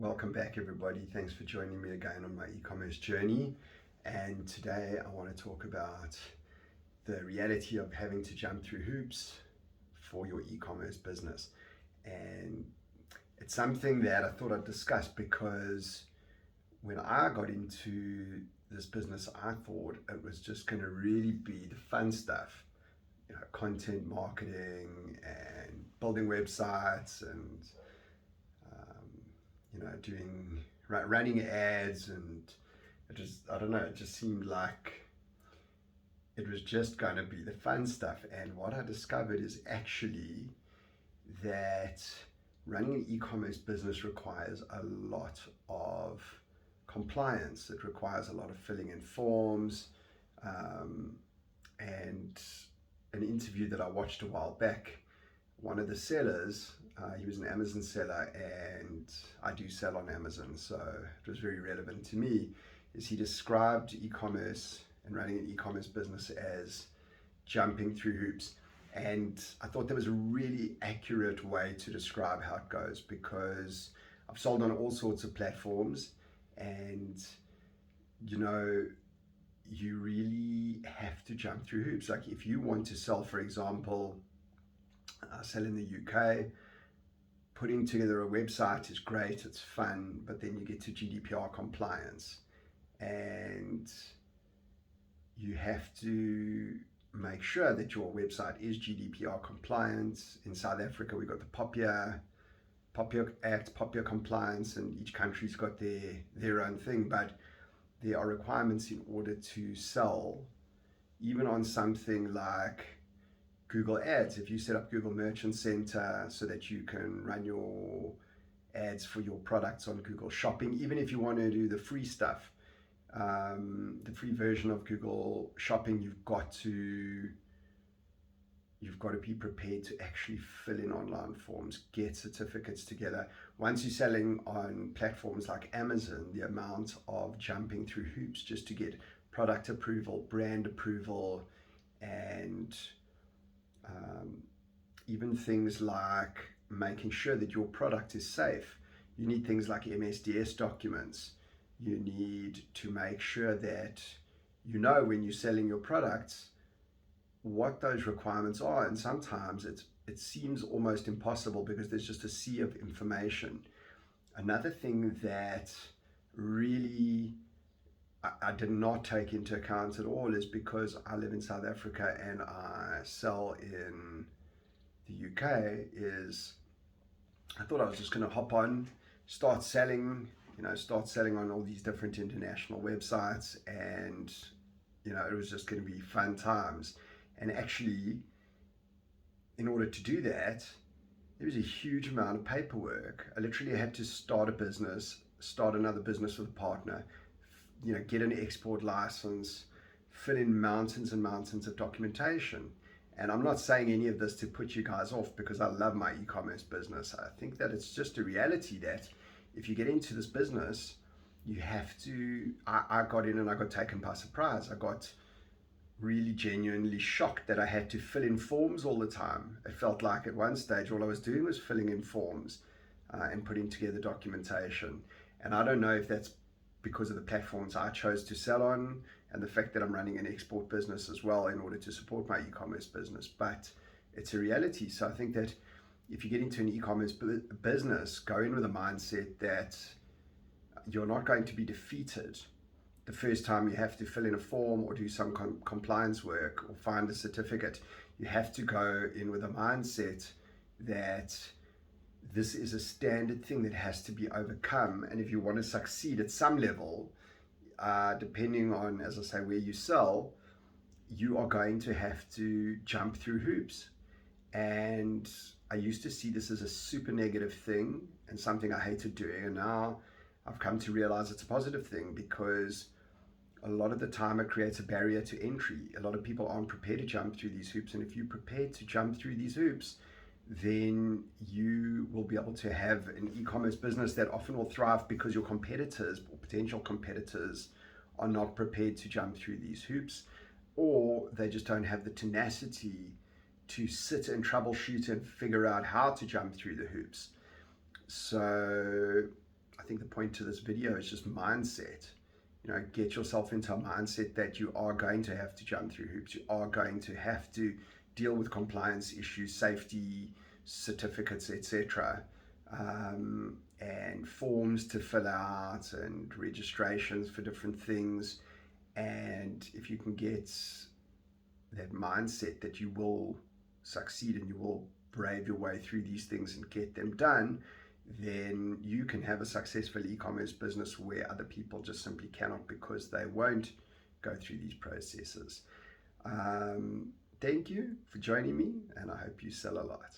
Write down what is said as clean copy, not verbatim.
Welcome back, everybody. Thanks for joining me again on my e-commerce journey. And today I want to talk about the reality of having to jump through hoops for your e-commerce business. And it's something that I thought I'd discuss because when I got into this business, I thought it was just going to really be the fun stuff, content marketing and building websites and doing running ads, and it just seemed like it was just going to be the fun stuff. And what I discovered is actually that running an e-commerce business requires a lot of compliance. It requires a lot of filling in forms, and an interview that I watched a while back, one of the sellers, he was an Amazon seller, and I do sell on Amazon, so it was very relevant to me, is he described e-commerce and running an e-commerce business as jumping through hoops. And I thought that was a really accurate way to describe how it goes, because I've sold on all sorts of platforms, and you really have to jump through hoops. Like if you want to sell, for example, sell in the UK, putting together a website is great, it's fun, but then you get to GDPR compliance and you have to make sure that your website is GDPR compliant. In South Africa, we've got the POPIA Act, POPIA compliance, and each country's got their own thing, but there are requirements in order to sell, even on something like Google Ads. If you set up Google Merchant Center so that you can run your ads for your products on Google Shopping, even if you want to do the free stuff, the free version of Google Shopping, you've got to be prepared to actually fill in online forms, get certificates together. Once you're selling on platforms like Amazon, the amount of jumping through hoops just to get product approval, brand approval, and even things like making sure that your product is safe. You need things like MSDS documents. You need to make sure that when you're selling your products what those requirements are, and sometimes it seems almost impossible because there's just a sea of information. Another thing that really I did not take into account at all is because I live in South Africa and I sell in the UK, is I thought I was just going to hop on, start selling on all these different international websites, and it was just going to be fun times. And actually, in order to do that, there was a huge amount of paperwork. I literally had to start a business, start another business with a partner, get an export license, fill in mountains and mountains of documentation. And I'm not saying any of this to put you guys off, because I love my e-commerce business. I think that it's just a reality that if you get into this business, you have to, I got in and I got taken by surprise. I got really genuinely shocked that I had to fill in forms all the time. It felt like at one stage all I was doing was filling in forms and putting together documentation. And I don't know if that's because of the platforms I chose to sell on and the fact that I'm running an export business as well in order to support my e-commerce business, but it's a reality. So I think that if you get into an e-commerce business, go in with a mindset that you're not going to be defeated the first time you have to fill in a form or do some compliance work or find a certificate. You have to go in with a mindset that this is a standard thing that has to be overcome. And if you want to succeed at some level, depending on, as I say, where you sell, you are going to have to jump through hoops. And I used to see this as a super negative thing and something I hated doing. And now I've come to realize it's a positive thing, because a lot of the time it creates a barrier to entry. A lot of people aren't prepared to jump through these hoops. And if you're prepared to jump through these hoops, then you will be able to have an e-commerce business that often will thrive, because your competitors or potential competitors are not prepared to jump through these hoops, or they just don't have the tenacity to sit and troubleshoot and figure out how to jump through the hoops. So I think point to this video is just mindset. You know, get yourself into a mindset that you are going to have to jump through hoops. You are going to have to deal with compliance issues, safety certificates, etc., and forms to fill out and registrations for different things. And if you can get that mindset that you will succeed and you will brave your way through these things and get them done, then you can have a successful e-commerce business where other people just simply cannot, because they won't go through these processes. Thank you for joining me, and I hope you sell a lot.